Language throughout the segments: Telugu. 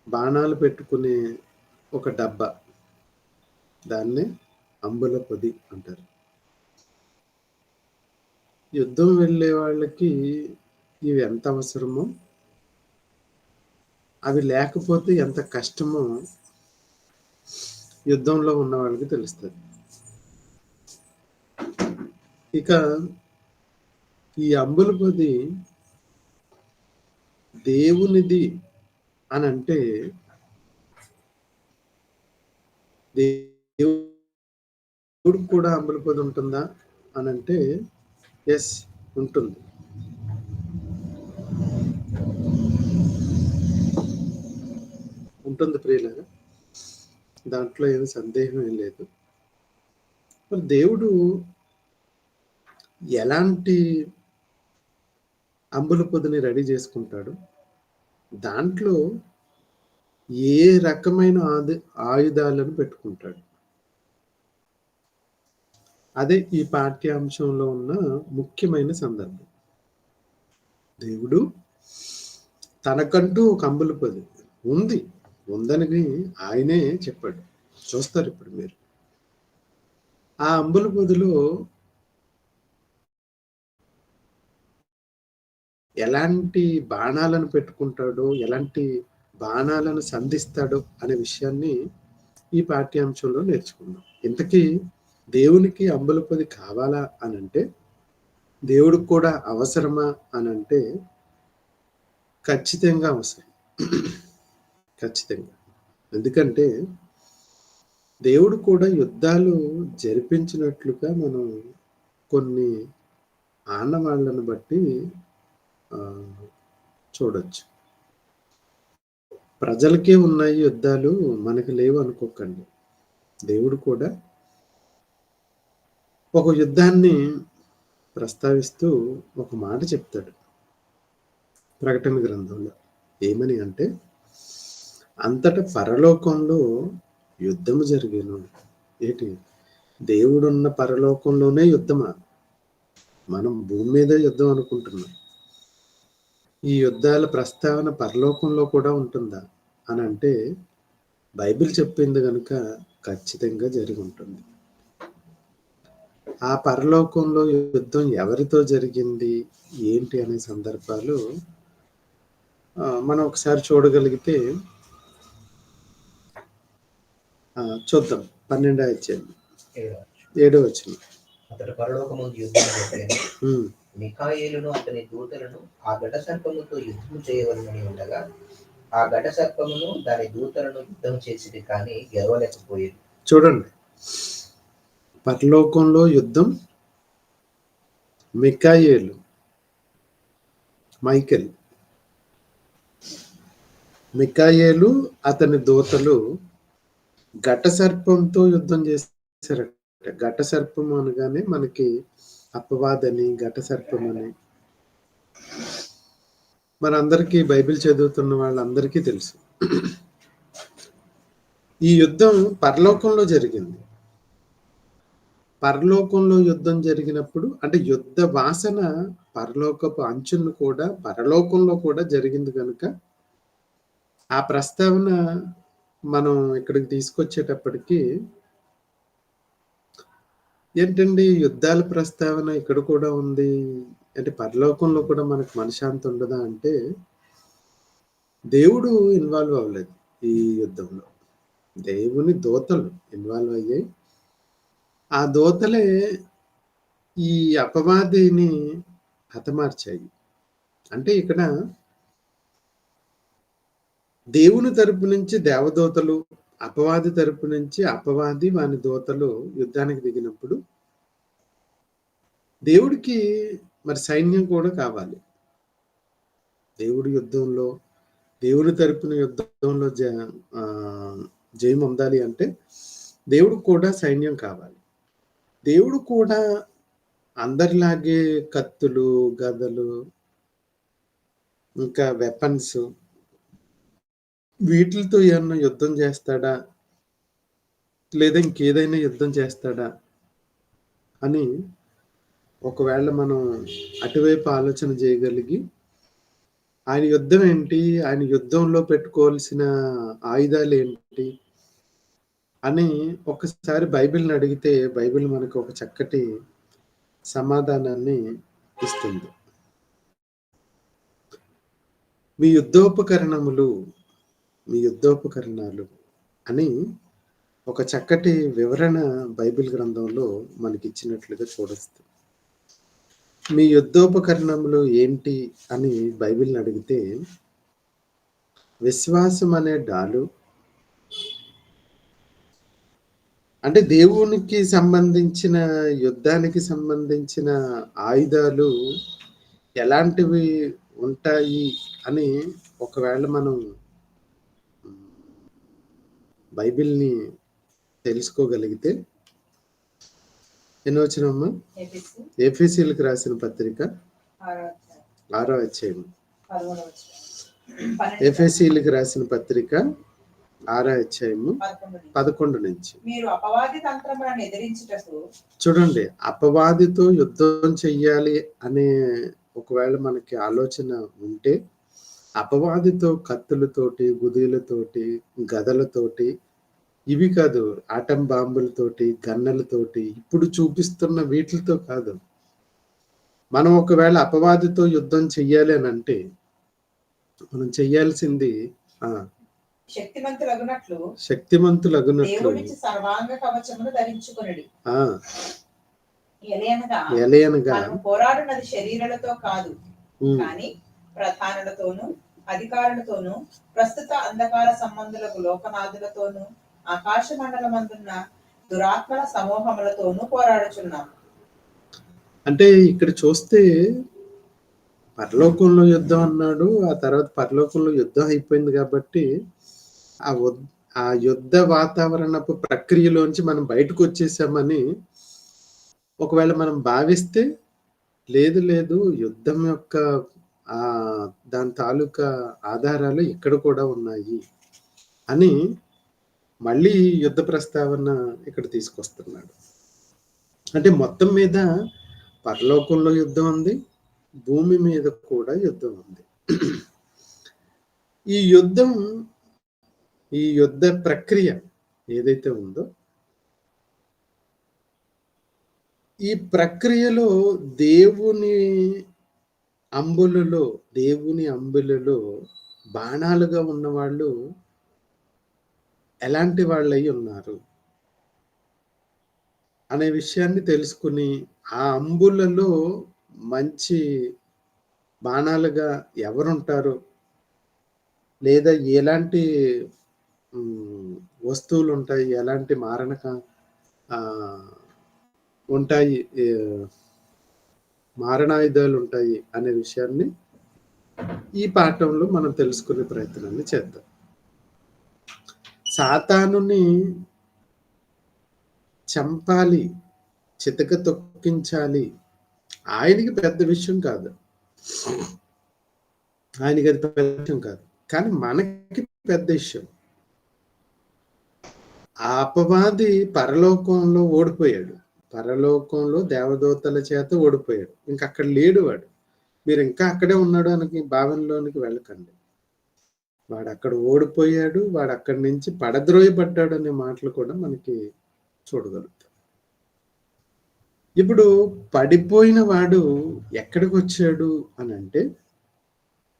బాణాలు పెట్టుకునే ఒక డబ్బా. దాన్నే అంబుల పొది అంటారు. యుద్ధం వెళ్ళే వాళ్ళకి ఇవి ఎంత అవసరమో, అవి లేకపోతే ఎంత కష్టమో యుద్ధంలో ఉన్న వాళ్ళకి తెలుస్తది. ఇక ఈ అంబుల పొది దేవునిది అనంటే దేవుడికి కూడా అంబుల పొది ఉంటుందా అనంటే యెస్, ఉంటుంది. ఉంటుంది ప్రియులారా. దాంట్లో ఏమి సందేహం ఏం లేదు. మరి దేవుడు ఎలాంటి అంబుల పొదిని రెడీ చేసుకుంటాడు? దాంట్లో ఏ రకమైన ఆయుధాలను పెట్టుకుంటాడు? అదే ఈ పాఠ్యాంశంలో ఉన్న ముఖ్యమైన సందర్భం. దేవుడు తనకంటూ ఒక అంబుల పొది ఉంది, ఉందని ఆయనే చెప్పాడు. చూస్తారు ఇప్పుడు మీరు. ఆ అంబుల పొదిలో ఎలాంటి బాణాలను పెట్టుకుంటాడో, ఎలాంటి బాణాలను సంధిస్తాడో అనే విషయాన్ని ఈ పాఠ్యాంశంలో నేర్చుకుందాం. ఇంతకీ దేవునికి అంబుల పొది కావాలా అనంటే, దేవుడికి కూడా అవసరమా అనంటే ఖచ్చితంగా అవసరం. ఖచ్చితంగా. ఎందుకంటే దేవుడు కూడా యుద్ధాలు జరిపించినట్లుగా మనం కొన్ని ఆనవాళ్ళను బట్టి చూడొచ్చు. ప్రజలకే ఉన్నాయి యుద్ధాలు, మనకు లేవు అనుకోకండి. దేవుడు కూడా ఒక యుద్ధాన్ని ప్రస్తావిస్తూ ఒక మాట చెప్తాడు ప్రకటన గ్రంథంలో. ఏమని అంటే, అంతటా పరలోకంలో యుద్ధము జరిగేను. ఏంటి? దేవుడున్న పరలోకంలోనే యుద్ధమా? మనం భూమి మీద యుద్ధం అనుకుంటున్నాం. ఈ యుద్ధాల ప్రస్తావన పరలోకంలో కూడా ఉంటుందా అని అంటే, బైబిల్ చెప్పింది కనుక ఖచ్చితంగా జరిగి ఉంటుంది. ఆ పరలోకంలో యుద్ధం ఎవరితో జరిగింది, ఏంటి అనే సందర్భాలు మనం ఒకసారి చూడగలిగితే చూద్దాం. 12వ అధ్యాయం 7వ వచనం. అతడు పరలోకమందు యుద్ధం చేశాను. మిఖాయేలును అతని దూతలను ఆ ఘట సర్పముతో యుద్ధం చేయవలనని ఉండగా, ఆ ఘట సర్పమును దాని దూతలను యుద్ధం చేసింది కానీ గెలవలేకపోయేది. చూడండి, పరలోకంలో యుద్ధం, మిఖాయేలు, మైకెల్, మిఖాయేలు అతని దూతలు ఘట సర్పంతో యుద్ధం చేశారట. ఘట సర్పం అనగానే మనకి అపవాదని, ఘట సర్పం అని మనందరికీ, బైబిల్ చదువుతున్న వాళ్ళందరికీ తెలుసు. ఈ యుద్ధం పరలోకంలో జరిగింది. పరలోకంలో యుద్ధం జరిగినప్పుడు అంటే యుద్ధ వాసన పరలోకపు అంచును కూడా, పరలోకంలో కూడా జరిగింది కనుక ఆ ప్రస్తావన మనం ఇక్కడికి తీసుకొచ్చేటప్పటికి, ఏంటండి యుద్ధాల ప్రస్తావన ఇక్కడ కూడా ఉంది అంటే పరలోకంలో కూడా మనకు మనశ్శాంతి ఉండదా అంటే, దేవుడు ఇన్వాల్వ్ అవ్వలేదు ఈ యుద్ధంలో. దేవుని దూతలు ఇన్వాల్వ్ అయ్యాయి. ఆ దూతలే ఈ అపవాదిని హతమార్చాయి. అంటే ఇక్కడ దేవుని తరపు నుంచి దేవదూతలు, అపవాది తరపు నుంచి అపవాది వాని దూతలు యుద్ధానికి దిగినప్పుడు దేవుడికి మరి సైన్యం కూడా కావాలి. దేవుడి యుద్ధంలో, దేవుని తరపున యుద్ధంలో జయం పొందాలి అంటే దేవుడికి కూడా సైన్యం కావాలి. దేవుడు కూడా అందరిలాగే కత్తులు, గదలు, ఇంకా వెపన్స్ వీటితో ఏమన్నా యుద్ధం చేస్తాడా, లేదా ఇంకేదైనా యుద్ధం చేస్తాడా అని ఒకవేళ మనం అటువైపు ఆలోచన చేయగలిగి ఆయన యుద్ధం ఏంటి? ఆయన యుద్ధంలో పెట్టుకోవాల్సిన ఆయుధాలేంటి? అని ఒక్కసారి బైబిల్‌ని అడిగితే బైబిల్ మనకు ఒక చక్కటి సమాధానాన్ని ఇస్తుంది. మీ యుద్ధోపకరణములు, మీ యుద్ధోపకరణాలు అని ఒక చక్కటి వివరణ బైబిల్ గ్రంథంలో మనకిచ్చినట్లుగా చూడొచ్చు. మీ యుద్ధోపకరణములు ఏంటి అని బైబిల్‌ని అడిగితే విశ్వాసం అనే డాలు, అంటే దేవునికి సంబంధించిన యుద్ధానికి సంబంధించిన ఆయుధాలు ఎలాంటివి ఉంటాయి అని ఒకవేళ మనం బైబిల్‌ని తెలుసుకోగలిగితే ఎన్నో వచనమ్మా? ఎఫెసీయులకు రాసిన పత్రిక 6వ అధ్యాయం. ఎఫెసీయులకు రాసిన పత్రిక 6వ అధ్యాయము 11 నుంచి. మీరు అపవాది తంత్రములను ఎదిరించుటకు చూడండి, అపవాదితో యుద్ధం చెయ్యాలి అనే ఒకవేళ మనకి ఆలోచన ఉంటే అపవాదితో కత్తులతోటి, గుదీలతోటి, గదలతోటి, ఇవి కాదు, ఆటం బాంబులతోటి, గన్నెలతోటి ఇప్పుడు చూపిస్తున్న వీటితో కాదు. మనం ఒకవేళ అపవాదితో యుద్ధం చెయ్యాలి అని అంటే మనం చెయ్యాల్సింది శక్తిమంతులగునట్లు సర్వాంగ కవచమును ధరించుకొనుడి. ఎలయనగా పోరాడునది శరీరాలతో కాదు, కానీ ప్రధానులతోనూ అధికారులతోనూ ప్రస్తుత అంధకార సంబంధులకు లోకనాథులతోనూ ఆకాశ మండలమందున్న దురాత్మల సమూహములతోనూ పోరాడుచున్నాం. అంటే ఇక్కడ చూస్తే పరలోకంలో యుద్ధం అన్నాడు, ఆ తర్వాత పరలోకంలో యుద్ధం అయిపోయింది కాబట్టి ఆ యుద్ధ వాతావరణపు ప్రక్రియలోంచి మనం బయటకు వచ్చేసామని ఒకవేళ మనం భావిస్తే లేదు లేదు, యుద్ధం యొక్క దాని తాలూకా ఆధారాలు ఇక్కడ కూడా ఉన్నాయి అని మళ్ళీ యుద్ధ ప్రస్తావన ఇక్కడ తీసుకొస్తున్నాడు. అంటే మొత్తం మీద పరలోకంలో యుద్ధం ఉంది, భూమి మీద కూడా యుద్ధం ఉంది. ఈ యుద్ధ ప్రక్రియ ఏదైతే ఉందో ఈ ప్రక్రియలో దేవుని అంబులలో బాణాలుగా ఉన్నవాళ్ళు ఎలాంటి వాళ్ళై ఉన్నారు అనే విషయాన్ని తెలుసుకుని ఆ అంబులలో మంచి బాణాలుగా ఎవరుంటారు, లేదా ఎలాంటి వస్తువులు ఉంటాయి, ఎలాంటి మారణక ఉంటాయి, మారణాయుధాలు ఉంటాయి అనే విషయాన్ని ఈ పాఠంలో మనం తెలుసుకునే ప్రయత్నాన్ని చేద్దాం. సాతానుని చంపాలి, చితక తొక్కించాలి, ఆయనకి పెద్ద విషయం కాదు, ఆయనకి అది పెద్ద విషయం కాదు, కానీ మనకి పెద్ద విషయం. ఆ అపవాది పరలోకంలో ఓడిపోయాడు, పరలోకంలో దేవదూతల చేత ఓడిపోయాడు, ఇంకా అక్కడ లేడు వాడు. మీరు ఇంకా అక్కడే ఉన్నాడు అని భావనలోనికి వెళ్ళకండి. వాడు అక్కడ ఓడిపోయాడు, వాడు అక్కడి నుంచి పడద్రోయబడ్డాడు అనే మాటలు కూడా మనకి చూడగలుగుతాం. ఇప్పుడు పడిపోయిన వాడు ఎక్కడికి వచ్చాడు అని అంటే,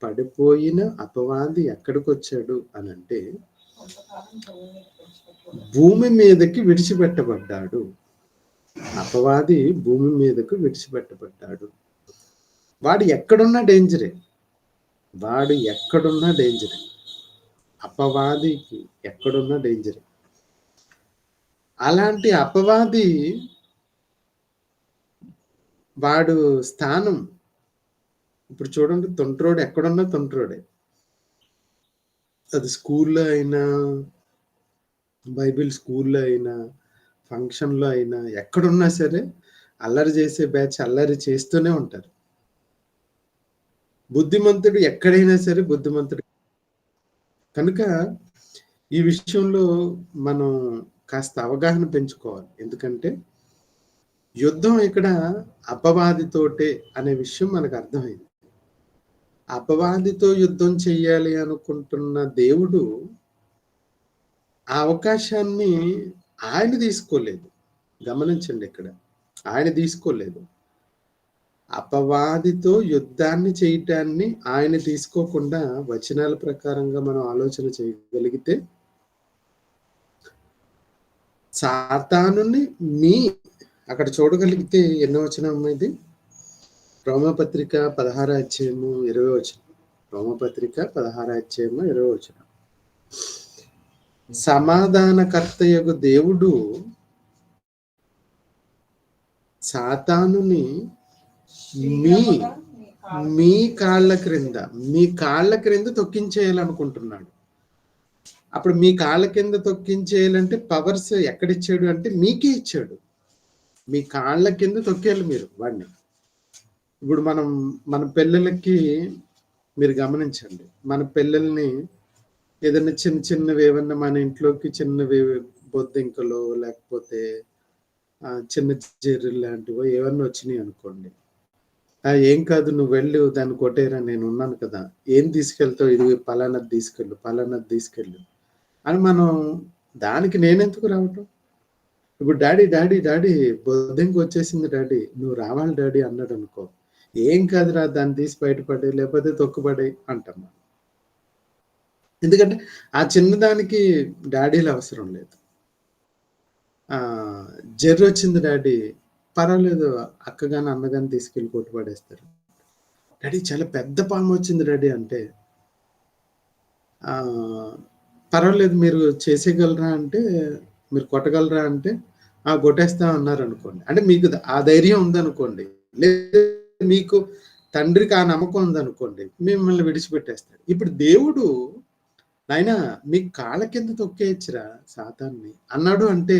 పడిపోయిన అపవాది ఎక్కడికి వచ్చాడు అని అంటే భూమి మీదకి విడిచిపెట్టబడ్డాడు. అపవాది భూమి మీదకు విడిచిపెట్టబడ్డాడు. వాడు ఎక్కడున్నా డేంజరే, అపవాదికి ఎక్కడున్నా డేంజరే. అలాంటి అపవాది వాడు స్థానం ఇప్పుడు చూడండి, తొంట్రోడు ఎక్కడున్నా తొంట్రోడే. అది స్కూల్లో అయినా, బైబిల్ స్కూల్లో అయినా, ఫంక్షన్లో అయినా, ఎక్కడున్నా సరే అల్లరి చేసే బ్యాచ్ అల్లరి చేస్తూనే ఉంటారు. బుద్ధిమంతుడు ఎక్కడైనా సరే బుద్ధిమంతుడు. కనుక ఈ విషయంలో మనం కాస్త అవగాహన పెంచుకోవాలి. ఎందుకంటే యుద్ధం ఇక్కడ అపవాదితోటే అనే విషయం మనకు అర్థమైంది. అపవాదితో యుద్ధం చెయ్యాలి అనుకుంటున్న దేవుడు ఆ అవకాశాన్ని ఆయన తీసుకోలేదు. గమనించండి ఇక్కడ. ఆయన తీసుకోలేదు. అపవాదితో యుద్ధాన్ని చేయటాన్ని ఆయన తీసుకోకుండా వచనాల ప్రకారంగా మనం ఆలోచన చేయగలిగితే సాతానుని అక్కడ చూడగలిగితే ఎన్నో వచనం ఇది? రోమపత్రిక 16 అధ్యాయము 20 వచనం. రోమపత్రిక 16 అధ్యాయము 20 వచనం. సమాధానకర్తయగు దేవుడు సాతానుని మీ కాళ్ళ క్రింద తొక్కించేయాలనుకుంటున్నాడు. అప్పుడు మీ కాళ్ళ కింద తొక్కించేయాలంటే పవర్స్ ఎక్కడిచ్చాడు అంటే మీకే ఇచ్చాడు. మీ కాళ్ళ కింద తొక్కేయాలి మీరు వాడిని. ఇప్పుడు మన పిల్లలకి మీరు గమనించండి, మన పిల్లల్ని ఏదైనా చిన్నవి ఏమన్నా మన ఇంట్లోకి చిన్నవి బొద్దింకలు లేకపోతే చిన్న జెర్రీలు లాంటివో ఏమన్నా వచ్చినాయి అనుకోండి, ఏం కాదు నువ్వు వెళ్ళు దాన్ని కొట్టేరా, నేను ఉన్నాను కదా, ఏం తీసుకెళ్తావు, ఇది పలానాది తీసుకెళ్ళు అని మనం దానికి నేనెందుకు రావటం? ఇప్పుడు డాడీ బొద్దింక వచ్చేసింది డాడీ, నువ్వు రావాలి డాడీ అన్నాడు అనుకో, ఏం కాదురా దాన్ని తీసి బయటపడే లేకపోతే తొక్కుపడే అంటాం. ఎందుకంటే ఆ చిన్నదానికి డాడీలు అవసరం లేదు. జర్రి వచ్చింది డాడీ, పర్వాలేదు అక్కగాని అన్నగాని తీసుకెళ్ళి కొట్టుపడేస్తారు. డాడీ చాలా పెద్ద పాము వచ్చింది డాడీ అంటే పర్వాలేదు మీరు చేసేయగలరా అంటే, మీరు కొట్టగలరా అంటే కొట్టేస్తా అన్నారు అనుకోండి. అంటే మీకు ఆ ధైర్యం ఉందనుకోండి, లేదా మీకు తండ్రికి ఆ నమ్మకం ఉందనుకోండి, మిమ్మల్ని విడిచిపెట్టేస్తాడు. ఇప్పుడు దేవుడు నాయనా మీకు కాళ్ళ కింద తొక్కేయచ్చురా సాతాన్ని అన్నాడు అంటే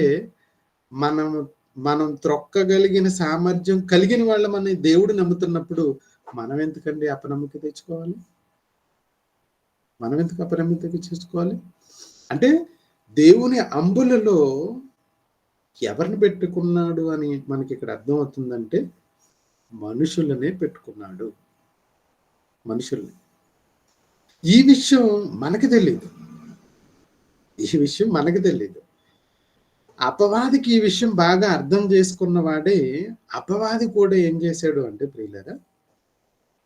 మనం త్రొక్కగలిగిన సామర్థ్యం కలిగిన వాళ్ళమని దేవుడు నమ్ముతున్నప్పుడు మనం ఎందుకండి అపనమ్మక తెచ్చుకోవాలి? మనం ఎందుకు అపనమ్మక తెచ్చుకోవాలి? అంటే దేవుని అంబులలో ఎవరిని పెట్టుకున్నాడు అని మనకి ఇక్కడ అర్థం అవుతుందంటే మనుషులనే పెట్టుకున్నాడు. మనుషుల్ని. ఈ విషయం మనకి తెలియదు. అపవాదికి ఈ విషయం బాగా అర్థం చేసుకున్నవాడే అపవాది కూడా ఏం చేశాడు అంటే ప్రియులారా,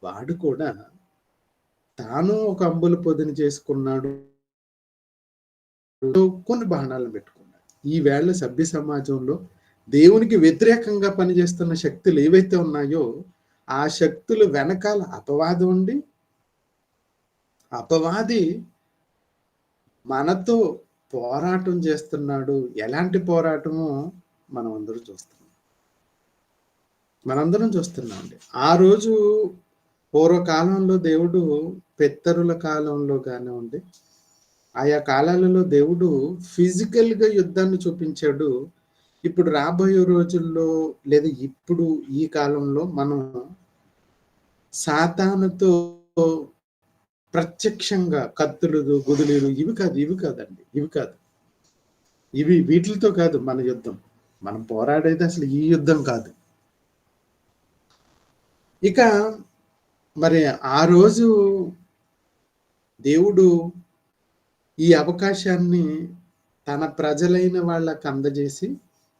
వాడు కూడా తాను ఒక అంబుల పొదిని చేసుకున్నాడు, కొన్ని బాణాలను పెట్టుకున్నాడు. ఈ వేళ సభ్య సమాజంలో దేవునికి వ్యతిరేకంగా పనిచేస్తున్న శక్తులు ఏవైతే ఉన్నాయో ఆ శక్తులు వెనకాల అపవాది ఉండి, అపవాది మనతో పోరాటం చేస్తున్నాడు. ఎలాంటి పోరాటమో మనందరం చూస్తున్నాం అండి. ఆ రోజు పూర్వకాలంలో దేవుడు పెత్తరుల కాలంలో కానివ్వండి, ఆయా కాలాలలో దేవుడు ఫిజికల్ గా యుద్ధాన్ని చూపించాడు. ఇప్పుడు రాబోయే రోజుల్లో లేదా ఇప్పుడు ఈ కాలంలో మనం సాతానుతో ప్రత్యక్షంగా కత్తులు గుదులు ఇవి కాదు. వీటితో కాదు మన యుద్ధం. మనం పోరాడేది అసలు ఈ యుద్ధం కాదు. ఇక మరి ఆ రోజు దేవుడు ఈ అవకాశాన్ని తన ప్రజలైన వాళ్ళకి అందజేసి,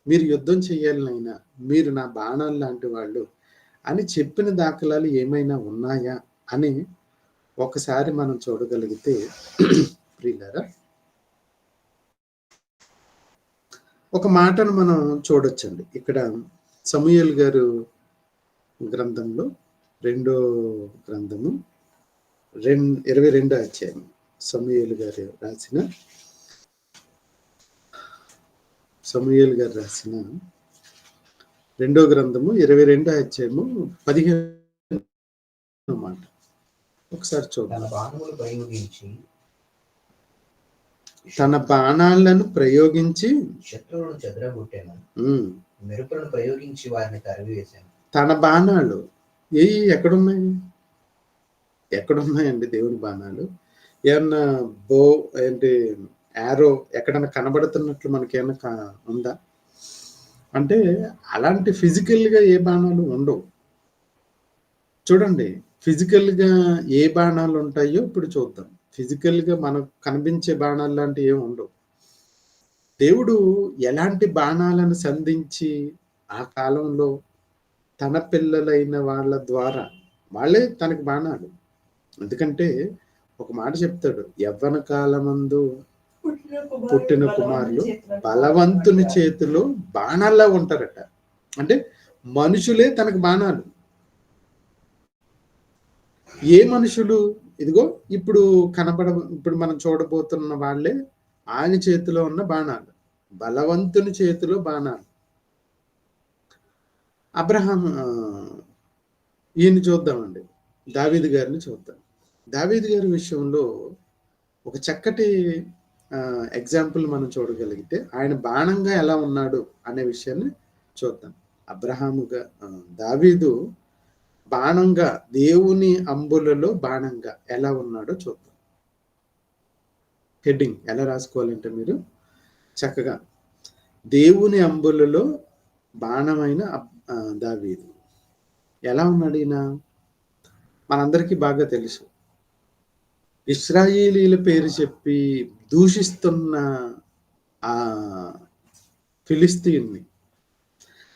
మీరు యుద్ధం చేయాలనైనా మీరు నా బాణాలు లాంటి వాళ్ళు అని చెప్పిన దాఖలాలు ఏమైనా ఉన్నాయా అని ఒకసారి మనం చూడగలిగితే ప్రియులారా, ఒక మాటను మనం చూడొచ్చండి. ఇక్కడ సమూయేలు గారు గ్రంథంలో 2వ గ్రంథము 22వ అధ్యాయం, సమూయేలు గారు రాసిన 2వ గ్రంథము 22వ అధ్యాయము 15వ మాట ఒకసారి చూద్దాం. తన బాణాలను ప్రయోగించి శత్రువులను చెదరగొట్టాను, మెరుపులను ప్రయోగించి వారిని తరిమివేశాను. తన బాణాలు ఎక్కడున్నాయండి దేవుని బాణాలు? ఏమన్నా యారో ఎక్కడన్నా కనబడుతున్నట్లు మనకేమన్నా ఉందా అంటే అలాంటి ఫిజికల్ గా ఏ బాణాలు ఉండవు. చూడండి, ఫిజికల్‌గా ఏ బాణాలు ఉంటాయో ఇప్పుడు చూద్దాం. ఫిజికల్‌గా మనకు కనిపించే బాణాలు లాంటివి ఏమి ఉండవు. దేవుడు ఎలాంటి బాణాలను సంధించి ఆ కాలంలో తన పిల్లలైన వాళ్ళ ద్వారా వాళ్ళే తనకి బాణాలు. ఎందుకంటే ఒక మాట చెప్తాడు, యవ్వన కాలమందు పుట్టిన కుమారులు బలవంతుని చేతిలో బాణాల్లా ఉంటారట. అంటే మనుషులే తనకు బాణాలు. ఏ మనుషులు? ఇదిగో ఇప్పుడు ఇప్పుడు మనం చూడబోతున్న వాళ్ళే ఆయన చేతిలో ఉన్న బాణాలు. బలవంతుని చేతిలో బాణాలు. అబ్రహాం ఈయన చూద్దామండి. దావీదు గారిని చూద్దాం. దావీదు గారి విషయంలో ఒక చక్కటి ఎగ్జాంపుల్ మనం చూడగలిగితే ఆయన బాణంగా ఎలా ఉన్నాడు అనే విషయాన్ని చూద్దాం. దావీదు బాణంగా, దేవుని అంబులలో బాణంగా ఎలా ఉన్నాడో చూద్దాం. హెడ్డింగ్ ఎలా రాసుకోవాలంటే మీరు చక్కగా దేవుని అంబులలో బాణమైన దావీదు ఎలా ఉన్నాడు ఈయన? మనందరికీ బాగా తెలుసు. ఇశ్రాయేలీల పేరు చెప్పి దూషిస్తున్న ఆ ఫిలిస్తీన్ని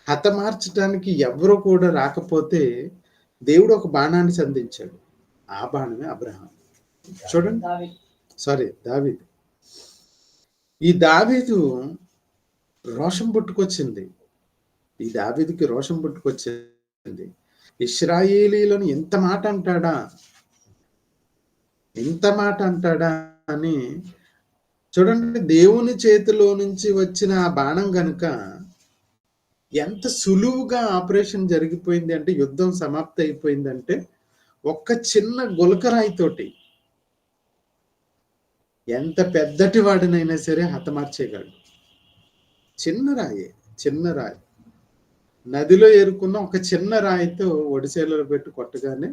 హతమార్చడానికి ఎవరు కూడా రాకపోతే దేవుడు ఒక బాణాన్ని సంధించాడు. ఆ బాణమే అబ్రహాం. చూడండి, దావీదు. ఈ దావీదు రోషం పుట్టుకొచ్చింది. ఈ దావీదుకి రోషం పుట్టుకొచ్చింది. ఇశ్రాయేలీలను ఎంత మాట అంటాడా అని చూడండి. దేవుని చేతిలో నుంచి వచ్చిన ఆ బాణం గనుక ఎంత సులువుగా ఆపరేషన్ జరిగిపోయింది అంటే, యుద్ధం సమాప్తి అయిపోయిందంటే ఒక్క చిన్న గులకరాయితోటి ఎంత పెద్దటి వాడినైనా సరే హతమార్చేయగలడు. చిన్న రాయి నదిలో ఏరుకున్న ఒక చిన్న రాయితో ఒడిసేలలో పెట్టి కొట్టగానే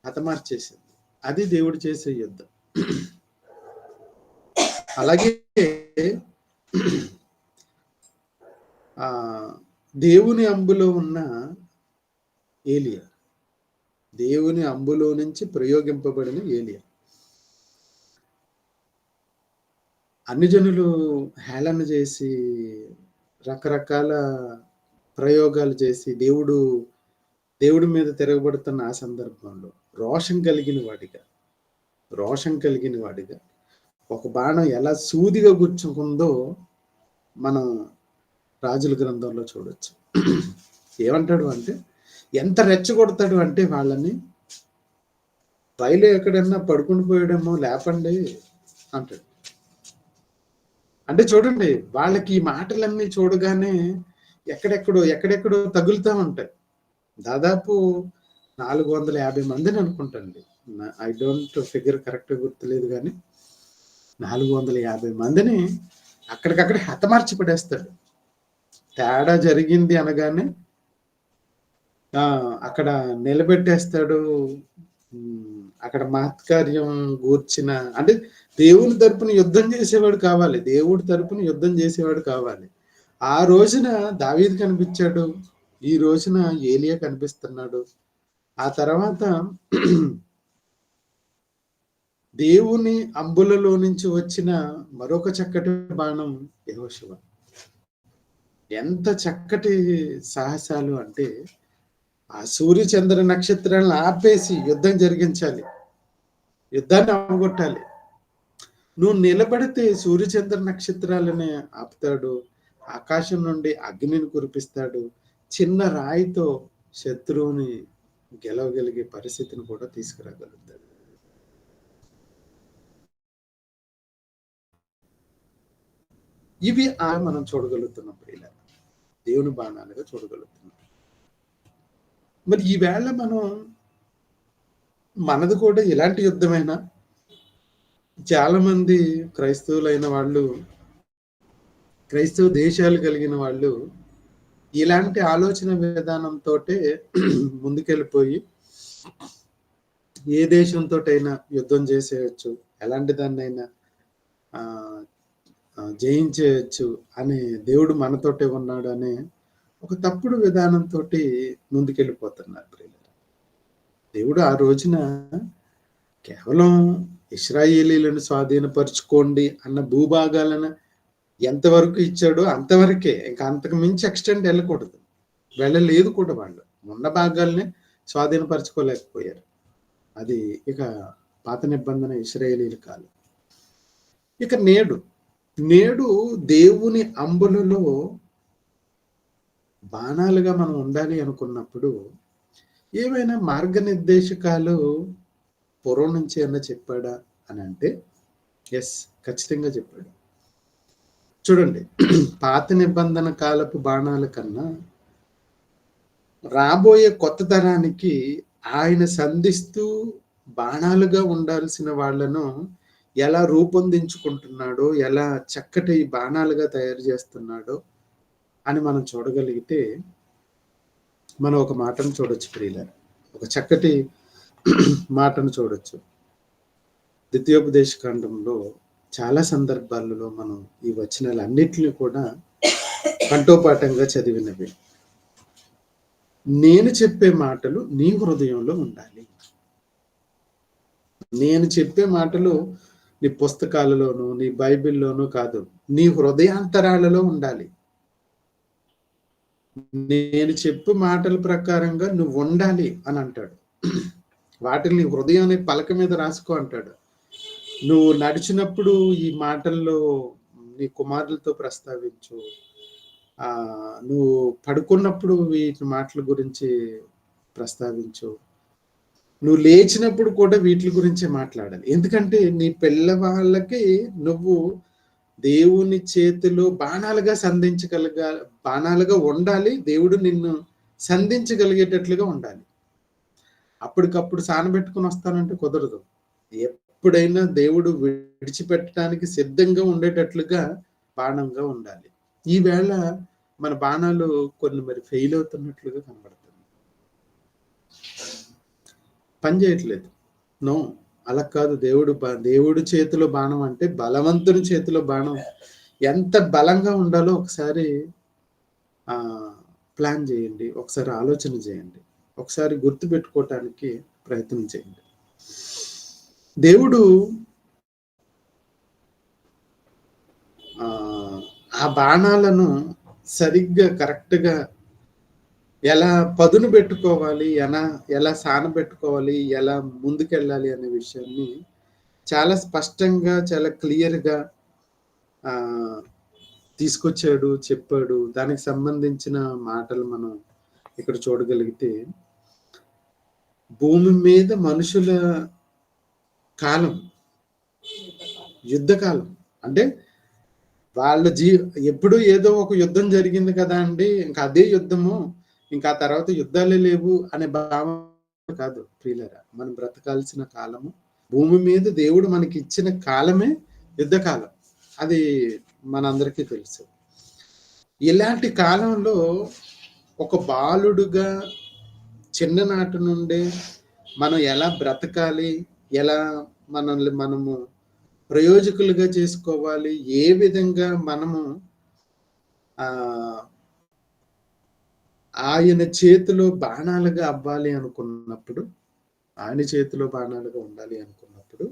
హతమార్చేసింది. అది దేవుడు చేసే యుద్ధం. అలాగే దేవుని అంబులో ఉన్న ఏలియా, దేవుని అంబులో నుంచి ప్రయోగింపబడిన ఏలియా. అన్ని జనులు హేళన చేసి రకరకాల ప్రయోగాలు చేసి దేవుడి మీద తిరగబడుతున్న ఆ సందర్భంలో రోషం కలిగిన వాడిగా ఒక బాణం ఎలా సూదిగా గుచ్చుకుందో మనం రాజుల గ్రంథంలో చూడొచ్చు. ఏమంటాడు అంటే, ఎంత రెచ్చగొడతాడు అంటే వాళ్ళని, రైలు ఎక్కడన్నా పడుకుని పోయాడేమో లేపండి అంటాడు. అంటే చూడండి, వాళ్ళకి ఈ మాటలన్నీ చూడగానే ఎక్కడెక్కడో తగులుతూ ఉంటాయి. దాదాపు 450 మందిని అనుకుంటండి. ఐ డోంట్ ఫిగర్ కరెక్ట్ గుర్తులేదు, కానీ 450 మందిని అక్కడికక్కడ హతమార్చి పడేస్తాడు. తేడా జరిగింది అనగానే అక్కడ నిలబెట్టేస్తాడు. అక్కడ మహత్కార్యం గూర్చిన, అంటే దేవుని తరపున యుద్ధం చేసేవాడు కావాలి, దేవుడి తరపున యుద్ధం చేసేవాడు కావాలి. ఆ రోజున దావీదు కనిపించాడు, ఈ రోజున ఏలియా కనిపిస్తున్నాడు. ఆ తర్వాత దేవుని అంబులలో నుంచి వచ్చిన మరొక చక్కటి బాణం యెహోషువ. ఎంత చక్కటి సాహసాలు అంటే, ఆ సూర్య చంద్ర నక్షత్రాలను ఆపేసి యుద్ధం జరిగించాలి, యుద్ధాన్ని అవగొట్టాలి. నువ్వు నిలబడితే సూర్యచంద్ర నక్షత్రాలని ఆపుతాడు, ఆకాశం నుండి అగ్నిని కురిపిస్తాడు, చిన్న రాయితో శత్రువుని గెలవగలిగే పరిస్థితిని కూడా తీసుకురాగలుగుతాడు. ఇవి మనం చూడగలుగుతున్నాం, ఇలా దేవుని బాణాలుగా చూడగలుగుతున్నాం. మరి ఈవేళ మనది కూడా ఇలాంటి యుద్ధమైనా? చాలా మంది క్రైస్తవులైన వాళ్ళు, క్రైస్తవ దేశాలు కలిగిన వాళ్ళు ఇలాంటి ఆలోచన విధానంతో ముందుకెళ్ళిపోయి ఏ దేశంతోటైనా యుద్ధం చేసేయచ్చు, ఎలాంటి దాన్నైనా జయించేయచ్చు అనే, దేవుడు మనతోటే ఉన్నాడు అనే ఒక తప్పుడు విధానంతో ముందుకెళ్ళిపోతున్నారు. దేవుడు ఆ రోజున కేవలం ఇశ్రాయేలీలను స్వాధీనపరుచుకోండి అన్న భూభాగాలను ఎంతవరకు ఇచ్చాడో అంతవరకే, ఇంకా అంతకు మించి ఎక్స్టెండ్ వెళ్ళకూడదు, వెళ్ళలేదు కూడా. వాళ్ళు ఉన్న భాగాల్ని స్వాధీనపరచుకోలేకపోయారు. అది ఇక పాత నిబంధన ఇశ్రాయేలీల కాలం. ఇక నేడు దేవుని అంబులలో బాణాలుగా మనం ఉండాలి అనుకున్నప్పుడు ఏమైనా మార్గనిర్దేశకాలు పూర్వం నుంచి ఏమన్నా చెప్పాడా అని అంటే ఎస్, ఖచ్చితంగా చెప్పాడు. చూడండి, పాత నిబంధన కాలపు బాణాల కన్నా రాబోయే కొత్త తరానికి ఆయన సంధిస్తూ బాణాలుగా ఉండాల్సిన వాళ్ళను ఎలా రూపొందించుకుంటున్నాడో, ఎలా చక్కటి బాణాలుగా తయారు చేస్తున్నాడో అని మనం చూడగలిగితే మనం ఒక మాటను చూడొచ్చు ప్రియులారా, ఒక చక్కటి మాటను చూడొచ్చు. ద్వితీయోపదేశ కాండంలో చాలా సందర్భాలలో మనం ఈ వచనాలన్నిటిని కూడా కంఠోపాఠంగా చదివినవి. నేను చెప్పే మాటలు నీ హృదయంలో ఉండాలి. నేను చెప్పే మాటలు నీ పుస్తకాలలోనూ నీ బైబిల్లోనూ కాదు, నీ హృదయాంతరాలలో ఉండాలి. నేను చెప్పే మాటల ప్రకారంగా నువ్వు ఉండాలి అని అంటాడు. వాటిని నీ హృదయాన్ని పలక మీద రాసుకో అంటాడు. నువ్వు నడిచినప్పుడు ఈ మాటల్లో నీ కుమారులతో ప్రస్తావించు, నువ్వు పడుకున్నప్పుడు వీటి మాటల గురించి ప్రస్తావించు, నువ్వు లేచినప్పుడు కూడా వీటి గురించే మాట్లాడాలి. ఎందుకంటే నీ పిల్లవాళ్ళకి నువ్వు దేవుని చేతిలో బాణాలుగా బాణాలుగా ఉండాలి. దేవుడు నిన్ను సంధించగలిగేటట్లుగా ఉండాలి. అప్పటికప్పుడు సానబెట్టుకుని వస్తానంటే కుదరదు. ఎప్పుడైనా దేవుడు విడిచిపెట్టడానికి సిద్ధంగా ఉండేటట్లుగా బాణంగా ఉండాలి. ఈవేళ మన బాణాలు కొన్ని మరి ఫెయిల్ అవుతున్నట్లుగా కనబడుతుంది, పని చేయట్లేదు. నో, అలా కాదు. దేవుడు చేతిలో బాణం అంటే బలవంతుని చేతిలో బాణం ఎంత బలంగా ఉండాలో ఒకసారి ప్లాన్ చేయండి, ఒకసారి ఆలోచన చేయండి, ఒకసారి గుర్తు పెట్టుకోవటానికి ప్రయత్నం చేయండి. దేవుడు ఆ బాణాలను సరిగ్గా కరెక్ట్గా ఎలా పదును పెట్టుకోవాలి, ఎలా సానబెట్టుకోవాలి, ఎలా ముందుకెళ్ళాలి అనే విషయాన్ని చాలా స్పష్టంగా, చాలా క్లియర్గా తీసుకొచ్చాడు, చెప్పాడు. దానికి సంబంధించిన మాటలు మనం ఇక్కడ చూడగలిగితే, భూమి మీద మనుషుల కాలం యుద్ధకాలం అంటే వాళ్ళ ఎప్పుడు ఏదో ఒక యుద్ధం జరిగింది కదా అండి, ఇంకా అదే యుద్ధము, ఇంకా తర్వాత యుద్ధాలే లేవు అనే భావన కాదు ప్రియులారా. మనం బ్రతకాల్సిన కాలము, భూమి మీద దేవుడు మనకి ఇచ్చిన కాలమే యుద్ధకాలం. అది మనందరికీ తెలుసు. ఇలాంటి కాలంలో ఒక బాలుడుగా చిన్ననాటి నుండే మనం ఎలా బ్రతకాలి, ఎలా మనల్ని మనము ప్రయోజకులుగా చేసుకోవాలి, ఏ విధంగా మనము ఆయన చేతిలో బాణాలుగా అవ్వాలి అనుకున్నప్పుడు, ఆయన చేతిలో బాణాలుగా ఉండాలి అనుకున్నప్పుడు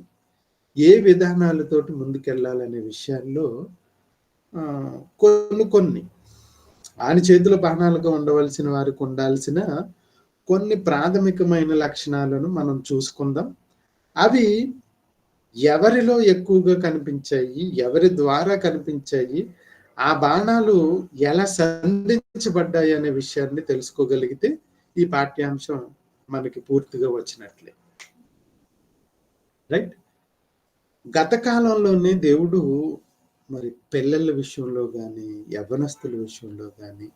ఏ విధానాలతోటి ముందుకెళ్ళాలనే విషయాల్లో కొన్ని ఆయన చేతిలో బాణాలుగా ఉండవలసిన వారికి ఉండాల్సిన కొన్ని ప్రాథమికమైన లక్షణాలను మనం చూసుకుందాం. అవి ఎవరిలో ఎక్కువగా కనిపించాయి, ఎవరి ద్వారా కనిపించాయి, ఆ బాణాలు ఎలా సంధించబడ్డాయి అనే విషయాన్ని తెలుసుకోగలిగితే ఈ పాఠ్యాంశం మనకి పూర్తిగా వచ్చినట్లే. రైట్. గత కాలంలోనే దేవుడు మరి పిల్లల విషయంలో కానీ, యవ్వనస్తుల విషయంలో కానీ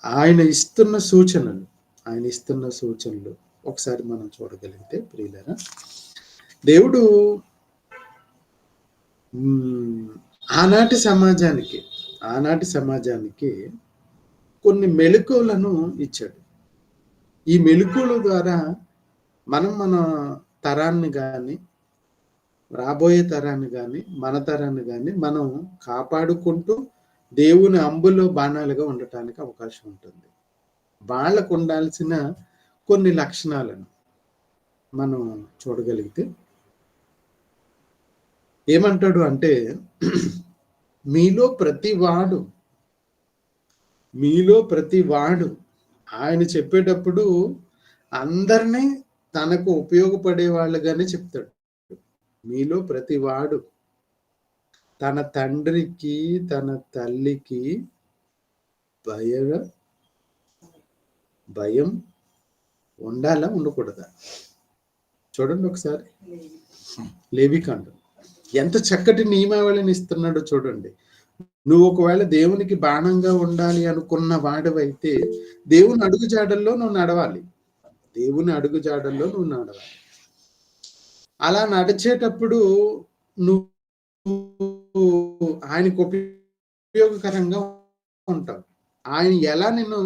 ఆయన ఇస్తున్న సూచనలు ఒకసారి మనం చూడగలిగితే ప్రియులారా, దేవుడు ఆనాటి సమాజానికి కొన్ని మెళకువలను ఇచ్చాడు. ఈ మెళకువల ద్వారా మన తరాన్ని కానీ, రాబోయే తరాన్ని కానీ, మన తరాన్ని కానీ మనం కాపాడుకుంటూ దేవుని అంబులో బాణాలుగా ఉండటానికి అవకాశం ఉంటుంది. వాళ్ళకు ఉండాల్సిన కొన్ని లక్షణాలను మనం చూడగలిగితే ఏమంటాడు అంటే, మీలో ప్రతి వాడు ఆయన చెప్పేటప్పుడు అందరినీ తనకు ఉపయోగపడే వాళ్ళుగానే చెప్తాడు. మీలో ప్రతి వాడు తన తండ్రికి తన తల్లికి భయం ఉండాలా ఉండకూడదా? చూడండి ఒకసారి లేవికాండం ఎంత చక్కటి నియమావళిని ఇస్తున్నాడో చూడండి. నువ్వు ఒకవేళ దేవునికి బాణంగా ఉండాలి అనుకున్న వాడివైతే దేవుని అడుగుజాడల్లో నువ్వు నడవాలి. అలా నడిచేటప్పుడు నువ్వు ఆయనకు ఉపయోగకరంగా ఉంటావు. ఆయన ఎలా నిన్ను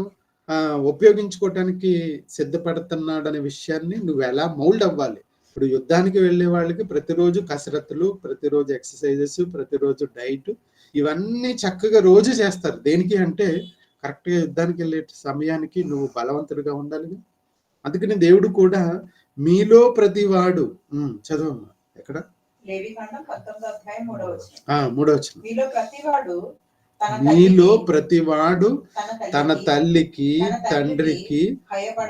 ఉపయోగించుకోవటానికి సిద్ధపడుతున్నాడు అనే విషయాన్ని నువ్వు ఎలా మౌల్డ్ అవ్వాలి. ఇప్పుడు యుద్ధానికి వెళ్ళే వాళ్ళకి ప్రతిరోజు కసరత్తులు, ప్రతిరోజు ఎక్సర్సైజెస్, ప్రతిరోజు డైట్, ఇవన్నీ చక్కగా రోజు చేస్తారు. దేనికి అంటే కరెక్ట్ గా యుద్ధానికి వెళ్ళే సమయానికి నువ్వు బలవంతుడిగా ఉండాలి. అందుకని దేవుడు కూడా మీలో ప్రతివాడు చదవమ్మా ఎక్కడ? లేవికాండం 19వ అధ్యాయం 3వ వచనం. 3వ వచనం. మీలో ప్రతివాడు తన తల్లికి తండ్రికి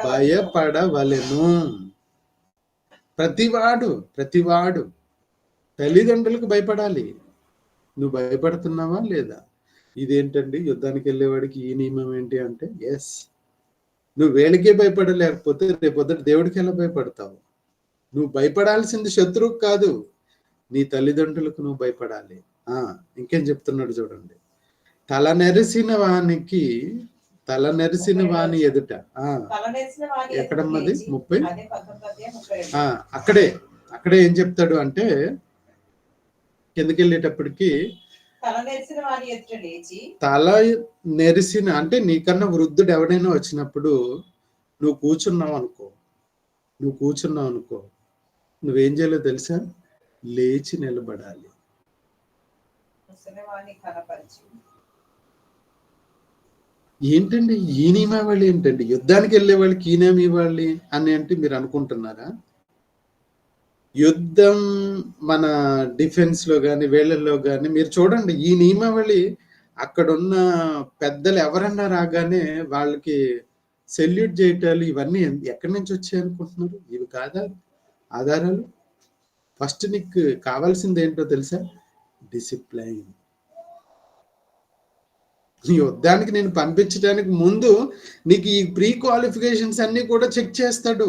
భయపడవలెను. ప్రతివాడు తల్లిదండ్రులకు భయపడాలి. నువ్వు భయపడుతున్నావా లేదా? ఇదేంటండి యుద్ధానికి వెళ్ళేవాడికి ఈ నియమం ఏంటి అంటే, ఎస్, నువ్వు వేళకే భయపడలేకపోతే రేపొద్దు దేవుడికి ఎలా భయపడతావు? నువ్వు భయపడాల్సింది శత్రువుకు కాదు, నీ తల్లిదండ్రులకు నువ్వు భయపడాలి. ఇంకేం చెప్తున్నాడు చూడండి. తల నెరిసిన వాని ఎదుట ఎక్కడమ్మది 30 అక్కడే ఏం చెప్తాడు అంటే, కిందకి వెళ్ళేటప్పటికి తల నెరిసిన అంటే నీకన్నా వృద్ధుడు ఎవడైనా వచ్చినప్పుడు నువ్వు కూర్చున్నావు అనుకో, నువ్వేం చేయాలో తెలుసా? లేచి నిలబడాలి. ఏంటండి ఈ నియమావళి ఏంటండి? యుద్ధానికి వెళ్ళే వాళ్ళకి ఈ నియమం ఇవ్వాలి అని అంటే మీరు అనుకుంటున్నారా? యుద్ధం మన డిఫెన్స్ లో కానీ వేళ్ళల్లో కానీ మీరు చూడండి, ఈ నియమావళి అక్కడున్న పెద్దలు ఎవరన్నా రాగానే వాళ్ళకి సెల్యూట్ చేయటాలు ఇవన్నీ ఎక్కడి నుంచి వచ్చాయి అనుకుంటున్నారు? ఇవి కాదా ఆధారాలు? ఫస్ట్ నీకు కావాల్సింది ఏంటో తెలుసా? డిసిప్లైన్. యుద్ధానికి నేను పంపించడానికి ముందు నీకు ఈ ప్రీ క్వాలిఫికేషన్స్ అన్ని కూడా చెక్ చేస్తాడు.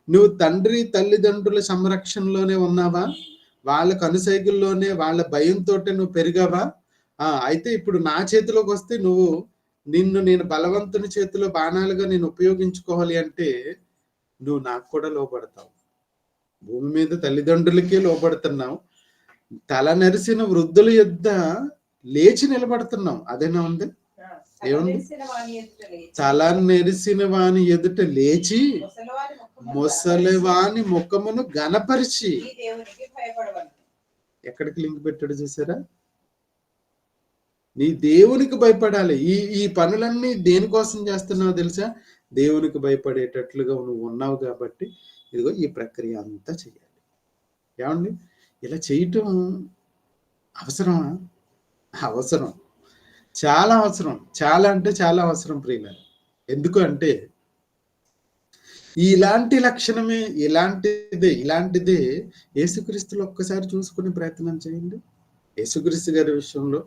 నువ్వు తండ్రి తల్లిదండ్రుల సంరక్షణలోనే ఉన్నావా? వాళ్ళ కనుసైగుల్లోనే వాళ్ళ భయంతో నువ్వు పెరిగావా? అయితే ఇప్పుడు నా చేతిలోకి వస్తే నిన్ను నేను బలవంతుని చేతిలో బాణాలుగా నేను ఉపయోగించుకోవాలి అంటే నువ్వు నాకు కూడా లోపడతావు. భూమి మీద తల్లిదండ్రులకే లోపడుతున్నావు, తల నెరిసిన వృద్ధుల యొద్ద లేచి నిలబడుతున్నావు. అదేనా ఉంది? ఏముంది? తల నెరిసిన వాని ఎదుట లేచి ముసలివాని ముఖమును గనపరిచి. ఎక్కడికి లింక్ పెట్టాడు చూసారా? నీ దేవునికి భయపడాలి. ఈ పనులన్నీ దేనికోసం చేస్తున్నావు తెలుసా? దేవునికి భయపడేటట్లుగా నువ్వు ఉన్నావు కాబట్టి ఇదిగో ఈ ప్రక్రియ అంతా చేయాలి. ఏమండి? ఇలా చేయటం అవసరమా? అవసరం, చాలా అవసరం, చాలా అంటే చాలా అవసరం ప్రియులారా. ఎందుకు అంటే ఇలాంటి లక్షణమే ఇలాంటిదే యేసుక్రీస్తులో ఒక్కసారి చూసుకునే ప్రయత్నం చేయండి. యేసుక్రీస్తు గారి విషయంలో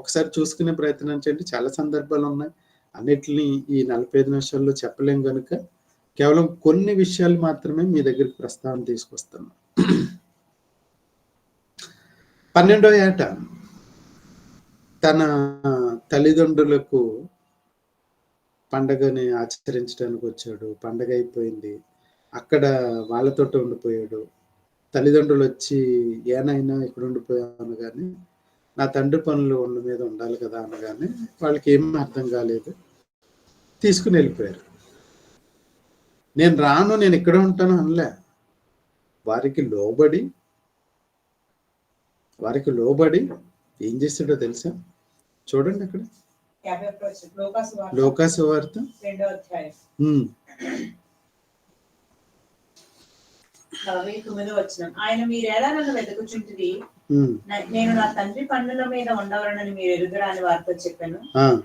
ఒకసారి చూసుకునే ప్రయత్నం చేయండి. చాలా సందర్భాలు ఉన్నాయి, అన్నిటిని ఈ 45 నిమిషాల్లో చెప్పలేం కనుక కేవలం కొన్ని విషయాలు మాత్రమే మీ దగ్గరికి ప్రస్తావన తీసుకొస్తాను. 12వ ఏట తన తల్లిదండ్రులకు పండగని ఆచరించడానికి వచ్చాడు. పండగ అయిపోయింది, అక్కడ వాళ్ళతో ఉండిపోయాడు. తల్లిదండ్రులు వచ్చి ఏనైనా ఇక్కడ ఉండిపోయావు అనగానే, నా తండ్రి పనులు ఉన్న మీద ఉండాలి కదా అనగానే వాళ్ళకి ఏమీ అర్థం కాలేదు, తీసుకుని వెళ్ళిపోయారు. నేను రాను, నేను ఇక్కడ ఉంటాను అనలే. వారికి లోబడి ఏం చేస్తాడో తెలుసా? చూడండి అక్కడ లోకాసు వార్త 2వ అధ్యాయం 9వ ఆయన మీరేలా నన్ను వెతుకుచుంటిరి, నేను నా తండ్రి పన్నుల మీద ఉండవలనని మీరు ఎరుగరా అని వారితో చెప్పాను.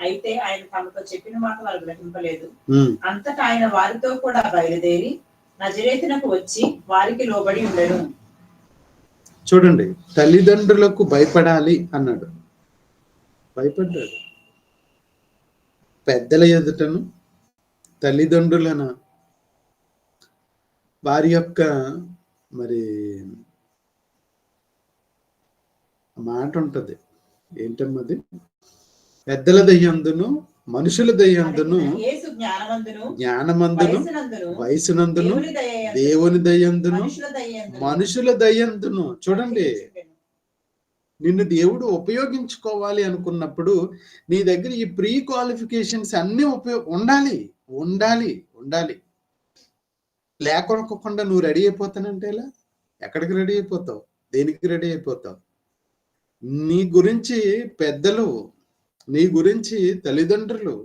అయితే ఆయన తమతో చెప్పిన మాట వారు గ్రహింపలేదు. అంతటా ఆయన వారితో కూడా బయలుదేరి నజరేతునకు వచ్చి వారికి లోబడి ఉండెను. చూడండి, తల్లిదండ్రులకు భయపడాలి అన్నాడు. భయపడ్డాడు. పెద్దల ఎదుటను, తల్లిదండ్రులను, వారి యొక్క మరి మాట ఉంటది ఏంటన్నది, పెద్దల దయ్యందును మనుషుల దయ్యందును జ్ఞానమందును వయసునందును దేవుని దయ్యందును మనుషుల దయ్యందును. చూడండి, నిన్ను దేవుడు ఉపయోగించుకోవాలి అనుకున్నప్పుడు నీ దగ్గర ఈ ప్రీ క్వాలిఫికేషన్స్ అన్ని ఉండాలి ఉండాలి ఉండాలి. లేకపోకుండా నువ్వు రెడీ అయిపోతానంటే ఎలా? ఎక్కడికి రెడీ అయిపోతావు? దేనికి రెడీ అయిపోతావు? నీ గురించి పెద్దలు, నీ గురించి తల్లిదండ్రులు,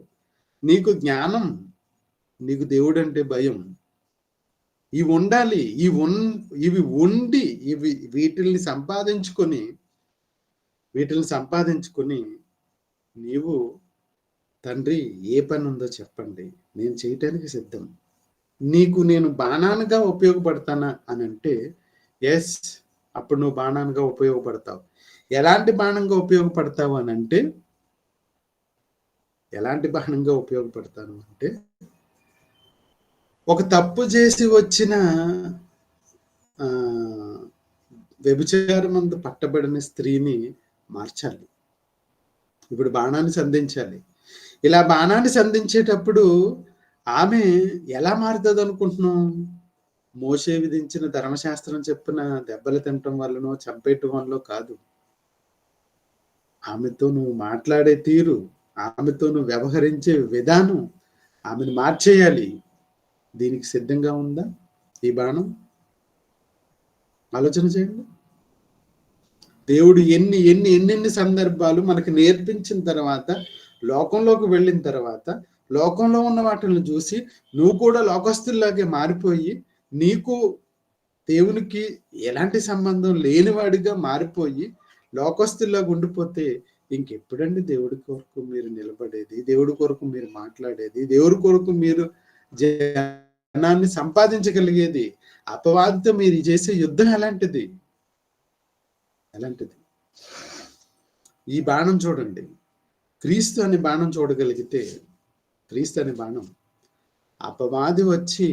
నీకు జ్ఞానం, నీకు దేవుడు అంటే భయం, ఇవి ఉండాలి. ఇవి ఉండి వీటిల్ని సంపాదించుకొని నీవు తండ్రి ఏ పని ఉందో చెప్పండి, నేను చేయటానికి సిద్ధం, నీకు నేను బాణానుగా ఉపయోగపడతానా అని అంటే ఎస్, అప్పుడు నువ్వు బాణానుగా ఉపయోగపడతావు. ఎలాంటి బాణంగా ఉపయోగపడతావు అని అంటే, ఎలాంటి బాణంగా ఉపయోగపడతాను అంటే, ఒక తప్పు చేసి వచ్చిన వ్యభిచారమందు పట్టబడిన స్త్రీని మార్చాలి. ఇప్పుడు బాణాన్ని సంధించాలి. ఇలా బాణాన్ని సంధించేటప్పుడు ఆమె ఎలా మారుతుంది అనుకుంటున్నాం? మోషే విధించిన ధర్మశాస్త్రం చెప్పిన దెబ్బలు తినటం వల్లనో చంపేయటం వల్ల కాదు. ఆమెతో నువ్వు మాట్లాడే తీరు, ఆమెతో నువ్వు వ్యవహరించే విధానం, ఆమెను మార్చేయాలి. దీనికి సిద్ధంగా ఉందా ఈ బాణం? ఆలోచన చేయండి. దేవుడు ఎన్ని సందర్భాలు మనకు నేర్పించిన తర్వాత, లోకంలోకి వెళ్ళిన తర్వాత, లోకంలో ఉన్న వాటిని చూసి నువ్వు కూడా లోకస్తుల్లాగే మారిపోయి, నీకు దేవునికి ఎలాంటి సంబంధం లేనివాడిగా మారిపోయి లోకస్తుల్లాగా ఉండిపోతే ఇంకెప్పుడండి దేవుడి కొరకు మీరు నిలబడేది, దేవుడి కొరకు మీరు మాట్లాడేది, దేవుడి కొరకు మీరు జనాన్ని సంపాదించగలిగేది? అపవాదితో మీరు చేసే యుద్ధం ఎలాంటిది? ఈ బాణం చూడండి. క్రీస్తు అనే బాణం చూడగలిగితే, క్రీస్తు అనే బాణం అపవాది వచ్చి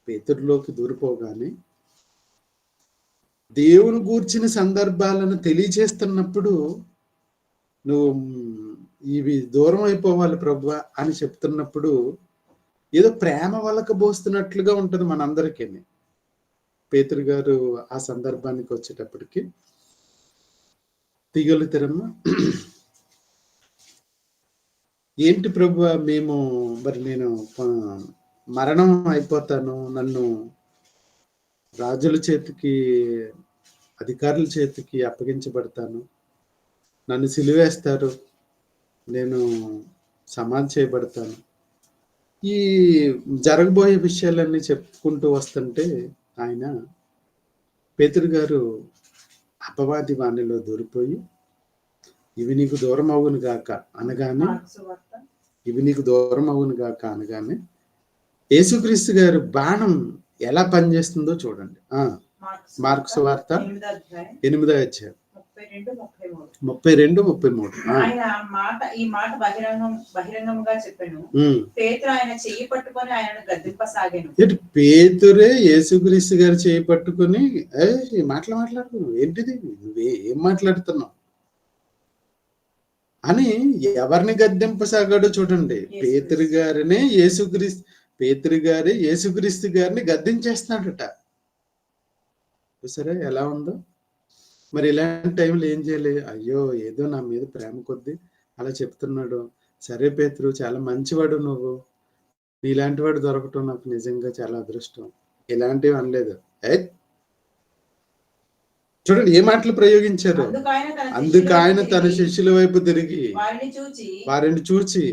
పేతురులోకి దూరిపోగానే దేవుని గూర్చిన సందర్భాలను తెలియజేస్తున్నప్పుడు నువ్వు ఇవి దూరం అయిపోవాలి ప్రభువా అని చెప్తున్నప్పుడు ఏదో ప్రేమ వలక పోస్తున్నట్లుగా ఉంటుంది మనందరికీ. పేతురు గారు ఆ సందర్భానికి వచ్చేటప్పటికి, తీగలుతారమ్మా, ఏంటి ప్రభువా, నేను మరణం అయిపోతాను, నన్ను రాజుల చేతికి, అధికారుల చేతికి అప్పగించబడతాను, నన్ను సిలువేస్తారు, నేను సమాధి చేయబడతాను, ఈ జరగబోయే విషయాలన్నీ చెప్పుకుంటూ వస్తుంటే ఆయన పేతురు గారు అపవాది వాణిలో దూరిపోయి, ఇవి నీకు దూరం అవును గాక అనగానే, యేసుక్రీస్తు గారు బాణం ఎలా పనిచేస్తుందో చూడండి. మార్కు సువార్త 8వ అధ్యాయం 32-33. ఈ మాట బహిరంగంగా చెప్పాను. పేతురు ఆయన చెయ్యి పట్టుకొని ఆయనను గద్దింపసాగాను. పేతురే యేసుక్రీస్తు గారు చెయ్యి పట్టుకొని, ఈ మాటలు మాట్లాడుతున్నావు ఏంటిది, ఏం మాట్లాడుతున్నావు అని ఎవరిని గద్దింపసాగాడో చూడండి. పేతురు గారినే యేసుక్రీస్తు గారిని గద్దించేస్తున్నాడట. సరే, ఎలా ఉందో మరి. ఇలాంటి టైంలో ఏం చేయాలి? అయ్యో, ఏదో నా మీద ప్రేమ కొద్ది అలా చెప్తున్నాడు. సరే పేతురు, చాలా మంచివాడు, నువ్వు నీలాంటి వాడు దొరకటం నాకు నిజంగా చాలా అదృష్టం. ఇలాంటివి అనలేదు. చూడండి ఏ మాటలు ప్రయోగించారు. అందుకు ఆయన తన శిష్యుల వైపు తిరిగి వారిని చూచి,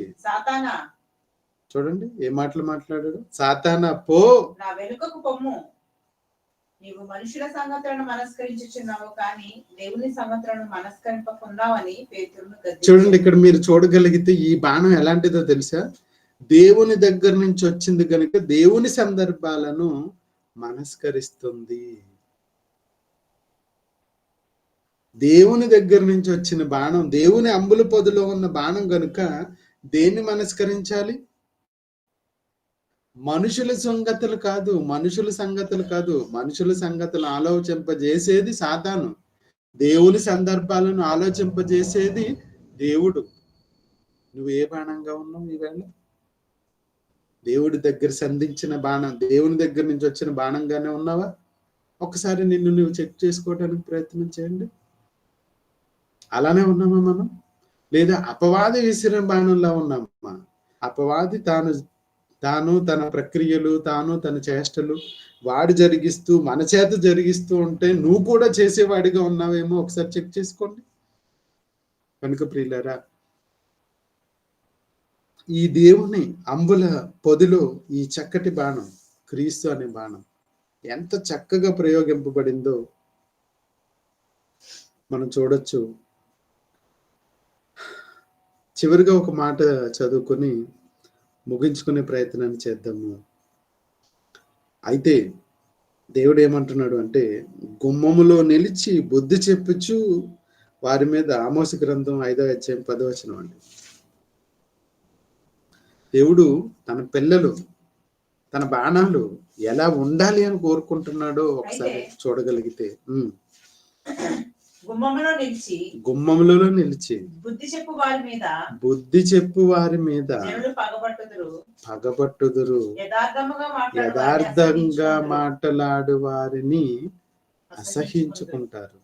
చూడండి ఏ మాటలు మాట్లాడాడు. సాతానా పో, నా వెనుకకు పొమ్ము. నీవు మనుషుల సంగతులను మనస్కరించుచున్నావు కానీ దేవుని సంగతులను మనస్కరింపకున్నావని పేతురును గద్దించాడు. చూడండి, ఇక్కడ మీరు చూడగలిగితే ఈ బాణం ఎలాంటిదో తెలుసా? దేవుని దగ్గర నుంచి వచ్చింది కనుక దేవుని సందర్భాలను మనస్కరిస్తుంది. దేవుని దగ్గర నుంచి వచ్చిన బాణం, దేవుని అంబుల పొదిలో ఉన్న బాణం గనుక దేన్ని మనస్కరించాలి? మనుషుల సంగతులు కాదు, మనుషుల సంగతులు కాదు. మనుషుల సంగతులు ఆలోచింపజేసేది సాతాను, దేవుని సందర్భాలను ఆలోచింపజేసేది దేవుడు. నువ్వు ఏ బాణంగా ఉన్నావు ఈవేళ? దేవుడి దగ్గర సంధించిన బాణం, దేవుని దగ్గర నుంచి వచ్చిన బాణంగానే ఉన్నావా? ఒకసారి నిన్ను నువ్వు చెక్ చేసుకోవడానికి ప్రయత్నం చేయండి. అలానే ఉన్నామా మనం? లేదా అపవాది విసిరిన బాణంలా ఉన్నామా? అపవాది తాను తన ప్రక్రియలు, తాను తన చేష్టలు వాడు జరిగిస్తూ మన చేత జరిగిస్తూ ఉంటే నువ్వు కూడా చేసేవాడిగా ఉన్నావేమో ఒకసారి చెక్ చేసుకోండి. కనుక ప్రియులారా, ఈ దేవుని అంబుల పొదిలో ఈ చక్కటి బాణం, క్రీస్తు అనే బాణం ఎంత చక్కగా ప్రయోగింపబడిందో మనం చూడొచ్చు. చివరిగా ఒక మాట చదువుకొని ముగించుకునే ప్రయత్నాన్ని చేద్దాము. అయితే దేవుడు ఏమంటున్నాడు అంటే, గుమ్మములో నిలిచి బుద్ధి చెప్పుచు వారి మీద, ఆమోసు గ్రంథం 5వ అధ్యాయం 10వ వచనం అండి. దేవుడు తన పిల్లలు, తన బాణాలు ఎలా ఉండాలి అని కోరుకుంటున్నాడో ఒకసారి చూడగలిగితే, గుమ్మములలో నిలిచి బుద్ధి చెప్పు వారి మీద పగబట్టుదురు, యథార్థంగా మాట్లాడు వారిని అసహించుకుంటారు.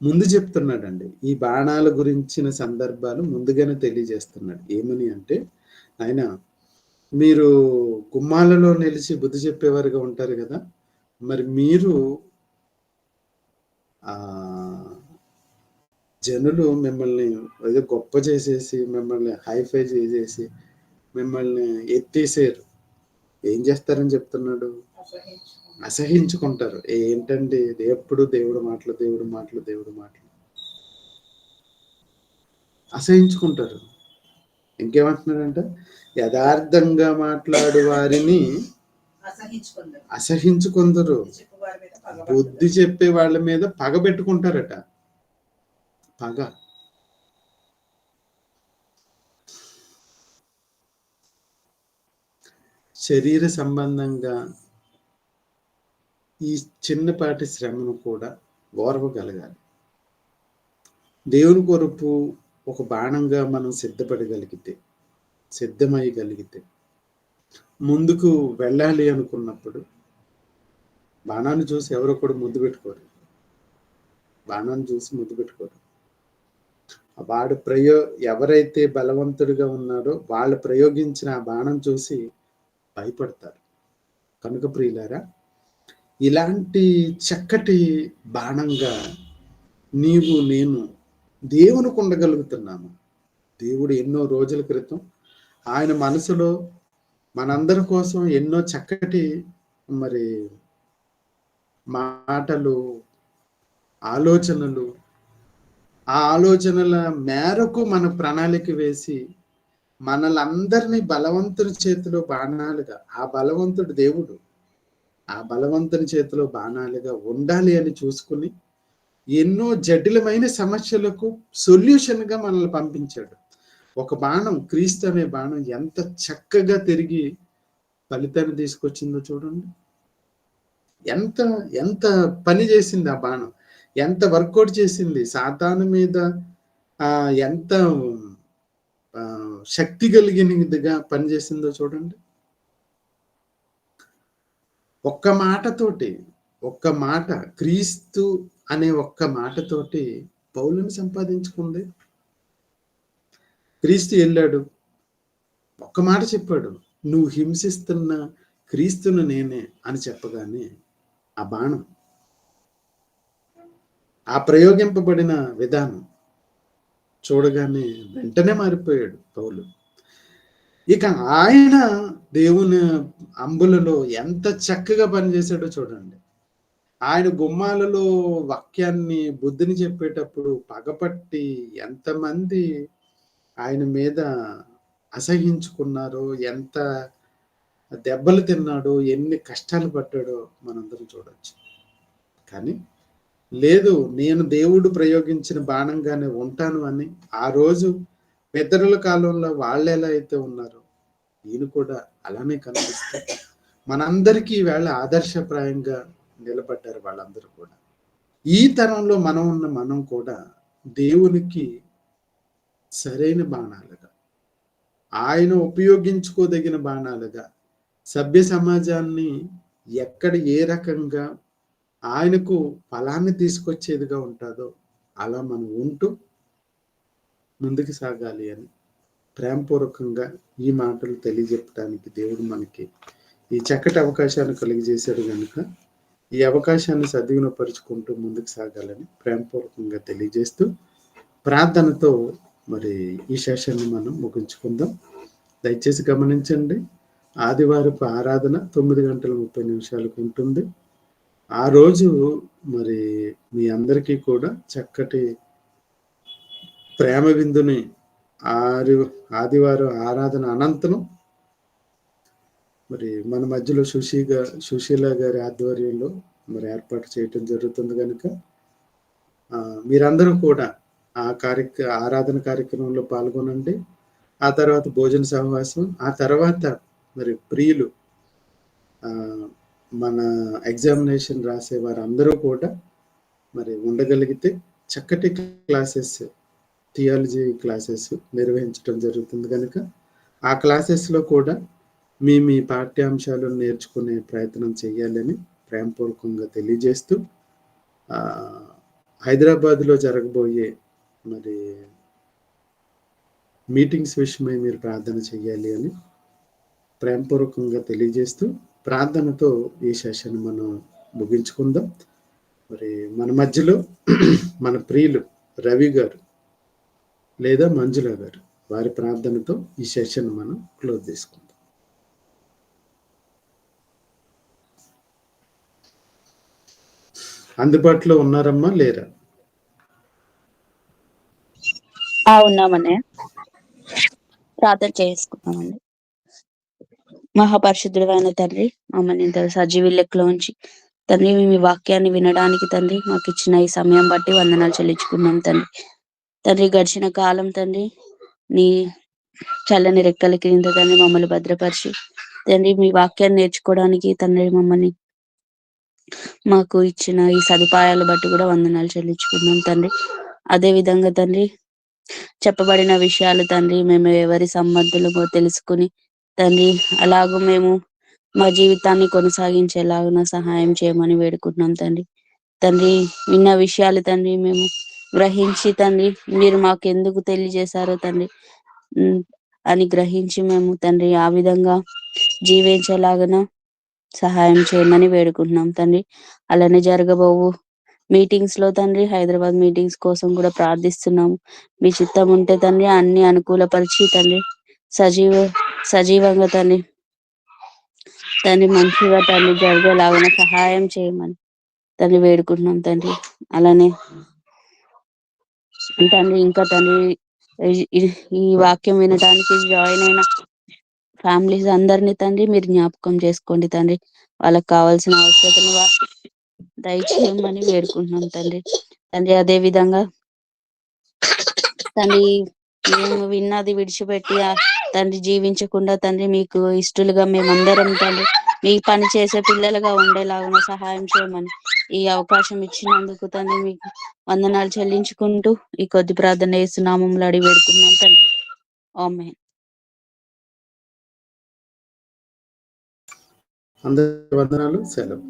ముందు చెప్తున్నాడండి, ఈ బాణాల గురించిన సందర్భాలు ముందుగానే తెలియజేస్తున్నాడు. ఏమని అంటే, ఆయన మీరు గుమ్మాలలో నిలిచి బుద్ధి చెప్పేవారుగా ఉంటారు కదా, మరి మీరు జనులు మిమ్మల్ని ఏదో గొప్ప చేసేసి, మిమ్మల్ని హైఫై చేసేసి, మిమ్మల్ని ఎత్తేసారు, ఏం చేస్తారని చెప్తున్నాడు? అసహించుకుంటారు. ఏంటండి ఎప్పుడు దేవుడు మాటలు అసహించుకుంటారు. ఇంకేమంటున్నాడంట? యథార్థంగా మాట్లాడు వారిని అసహించుకుందరు, బుద్ధి చెప్పే వాళ్ళ మీద పగ పెట్టుకుంటారట. పగ. శరీర సంబంధంగా ఈ చిన్నపాటి శ్రమను కూడా ఓర్వగలగాలి. దేవుని కొరకు ఒక బాణంగా మనం సిద్ధమయ్యగలిగితే ముందుకు వెళ్ళాలి అనుకున్నప్పుడు బాణాన్ని చూసి ఎవరో కూడా ముద్దు పెట్టుకోరు. వాడు ఎవరైతే బలవంతుడిగా ఉన్నారో వాళ్ళు ప్రయోగించిన ఆ బాణం చూసి భయపడతారు. కనుక ప్రియులారా, ఇలాంటి చక్కటి బాణంగా నీవు నేను దేవునికి ఉండగలుగుతున్నాము. దేవుడు ఎన్నో రోజుల క్రితం ఆయన మనసులో మనందరి కోసం ఎన్నో చక్కటి మాటలు, ఆలోచనలు, ఆ ఆలోచనల మేరకు మన ప్రణాళిక వేసి మనలందరినీ బలవంతుని చేతిలో బాణాలుగా, ఆ బలవంతుడు దేవుడు, ఆ బలవంతుని చేతిలో బాణాలుగా ఉండాలి అని చూసుకుని ఎన్నో జటిలమైన సమస్యలకు సొల్యూషన్గా మనల్ని పంపించాడు. ఒక బాణం, క్రీస్తు అనే బాణం ఎంత చక్కగా తిరిగి ఫలితాన్ని తీసుకొచ్చిందో చూడండి. ఎంత పని చేసింది ఆ బాణం, ఎంత వర్కౌట్ చేసింది సాతాను మీద, ఎంత శక్తి కలిగినదిగా పనిచేసిందో చూడండి. ఒక్క మాట క్రీస్తు అనే ఒక్క మాటతోటి పౌలుని సంపాదించుకుంది. క్రీస్తు వెళ్ళాడు, ఒక్క మాట చెప్పాడు, నువ్వు హింసిస్తున్న క్రీస్తును నేనే అని చెప్పగానే ఆ బాణం, ఆ ప్రయోగింపబడిన విధానం చూడగానే వెంటనే మారిపోయాడు పౌలు. ఇక ఆయన దేవుని అంబులలో ఎంత చక్కగా పనిచేశాడో చూడండి. ఆయన గుమ్మాలలో వాక్యాన్ని, బుద్ధిని చెప్పేటప్పుడు పగపట్టి ఎంతమంది ఆయన మీద అసహించుకున్నారో, ఎంత దెబ్బలు తిన్నాడో, ఎన్ని కష్టాలు పడ్డాడో మనందరం చూడొచ్చు. కానీ లేదు, నేను దేవుడు ప్రయోగించిన బాణంగానే ఉంటాను అని ఆ రోజు పితరుల కాలంలో వాళ్ళు ఎలా అయితే ఉన్నారో ఈయన కూడా అలానే కనిపిస్తే మనందరికీ ఈవేళ ఆదర్శప్రాయంగా నిలబడ్డారు వాళ్ళందరూ కూడా. ఈ తరంలో మనం కూడా దేవునికి సరైన బాణాలుగా, ఆయన ఉపయోగించుకోదగిన బాణాలుగా, సభ్య సమాజాన్ని ఎక్కడ ఏ రకంగా ఆయనకు ఫలాన్ని తీసుకొచ్చేదిగా ఉంటుందో అలా మనం ఉంటూ ముందుకు సాగాలి అని ప్రేమపూర్వకంగా ఈ మాటలు తెలియజెప్పడానికి దేవుడు మనకి ఈ చక్కటి అవకాశాన్ని కలిగజేశాడు కనుక ఈ అవకాశాన్ని సద్వినియోగపరుచుకుంటూ ముందుకు సాగాలని ప్రేమపూర్వకంగా తెలియజేస్తూ ప్రార్థనతో మరి ఈ సెషన్ని మనం ముగించుకుందాం. దయచేసి గమనించండి, ఆదివారపు ఆరాధన 9:30 ఉంటుంది. ఆ రోజు మరి మీ అందరికీ కూడా చక్కటి ప్రేమ విందుని ఆదివారం ఆరాధన అనంతరం మరి మన మధ్యలో సుశీల గారి ఆధ్వర్యంలో మరి ఏర్పాటు చేయటం జరుగుతుంది కనుక మీరందరూ కూడా ఆ ఆరాధన కార్యక్రమంలో పాల్గొనండి. ఆ తర్వాత భోజన సహవాసం, ఆ తర్వాత మరి ప్రియులు మన ఎగ్జామినేషన్ రాసే వారందరూ కూడా మరి ఉండగలిగితే చక్కటి క్లాసెస్, థియాలజీ క్లాసెస్ నిర్వహించడం జరుగుతుంది కనుక ఆ క్లాసెస్లో కూడా మీ పాఠ్యాంశాలను నేర్చుకునే ప్రయత్నం చేయాలని ప్రేమపూర్వకంగా తెలియజేస్తూ హైదరాబాద్లో జరగబోయే మరి మీటింగ్స్ విషయమై మీరు ప్రార్థన చేయాలి అని ప్రేమపూర్వకంగా తెలియజేస్తూ ప్రార్థనతో ఈ సెషన్ మనం ముగించుకుందాం. మరి మన మధ్యలో మన ప్రియులు రవి గారు లేదా మంజుల గారు వారి ప్రార్థనతో ఈ సెషన్ మనం క్లోజ్ చేసుకుందాం. అందుబాటులో ఉన్నారమ్మా లేరా? ఉన్నామనే ప్రార్థన చేసుకున్నామండి. మహాపరిశుద్ధుడైన తండ్రి, మమ్మల్ని ఇంత సజీవ లెక్కలో ఉంచి తండ్రి మీ వాక్యాన్ని వినడానికి తండ్రి మాకు ఇచ్చిన ఈ సమయం బట్టి వందనాలు చెల్లించుకున్నాం తండ్రి. తండ్రి గడిచిన కాలం తండ్రి నీ చల్లని రెక్కల కింద తండ్రి మమ్మల్ని భద్రపరిచి తండ్రి మీ వాక్యాన్ని నేర్చుకోవడానికి తండ్రి మమ్మల్ని మాకు ఇచ్చిన ఈ సదుపాయాలు బట్టి కూడా వందనాలు చెల్లించుకున్నాం తండ్రి. అదే విధంగా తండ్రి చెప్పబడిన విషయాలు తండ్రి మేము ఎవరి సంబంధులమో తెలుసుకుని తండ్రి అలాగూ మేము మా జీవితాన్ని కొనసాగించేలాగా సహాయం చేయమని వేడుకుంటున్నాం తండ్రి. తండ్రి విన్న విషయాలు తండ్రి మేము గ్రహించి తండ్రి మీరు మాకు ఎందుకు తెలియజేశారో తండ్రి అని గ్రహించి మేము తండ్రి ఆ విధంగా జీవించేలాగన సహాయం చేయమని వేడుకుంటున్నాం తండ్రి. అలానే జరగబోవు మీటింగ్స్ లో తండ్రి హైదరాబాద్ మీటింగ్స్ కోసం కూడా ప్రార్థిస్తున్నాము. మీ చిత్తం ఉంటే తండ్రి అన్ని అనుకూలపరిచి తండ్రి సజీవంగా తండ్రి మంచిగా తండ్రి జరిగేలాగా సహాయం చేయమని తండ్రి వేడుకుంటున్నాం తండ్రి. అలానే తండ్రి ఇంకా తండ్రి ఈ వాక్యం వినడానికి జాయిన్ అయిన ఫ్యామిలీస్ అందరినీ తండ్రి మీరు జ్ఞాపకం చేసుకోండి తండ్రి. వాళ్ళకి కావాల్సిన అవసరతను దయచేయమని వేడుకుంటున్నాం తండ్రి. తండ్రి అదే విధంగా తండ్రి మేము విన్నది విడిచిపెట్టి తండ్రి జీవించకుండా తండ్రి మీకు ఇష్టలుగా మేమందరం తండ్రి మీ పని చేసే పిల్లలుగా ఉండేలాగా సహాయం చేయమని ఈ అవకాశం ఇచ్చినందుకు తండ్రి మీకు వందనాలు చెల్లించుకుంటూ ఈ కొద్ది ప్రార్థన యేసునామములో అడిగి వేడుకున్నాం తండ్రి. ఆమేన్. అందరి వందనాలు, సెలవు.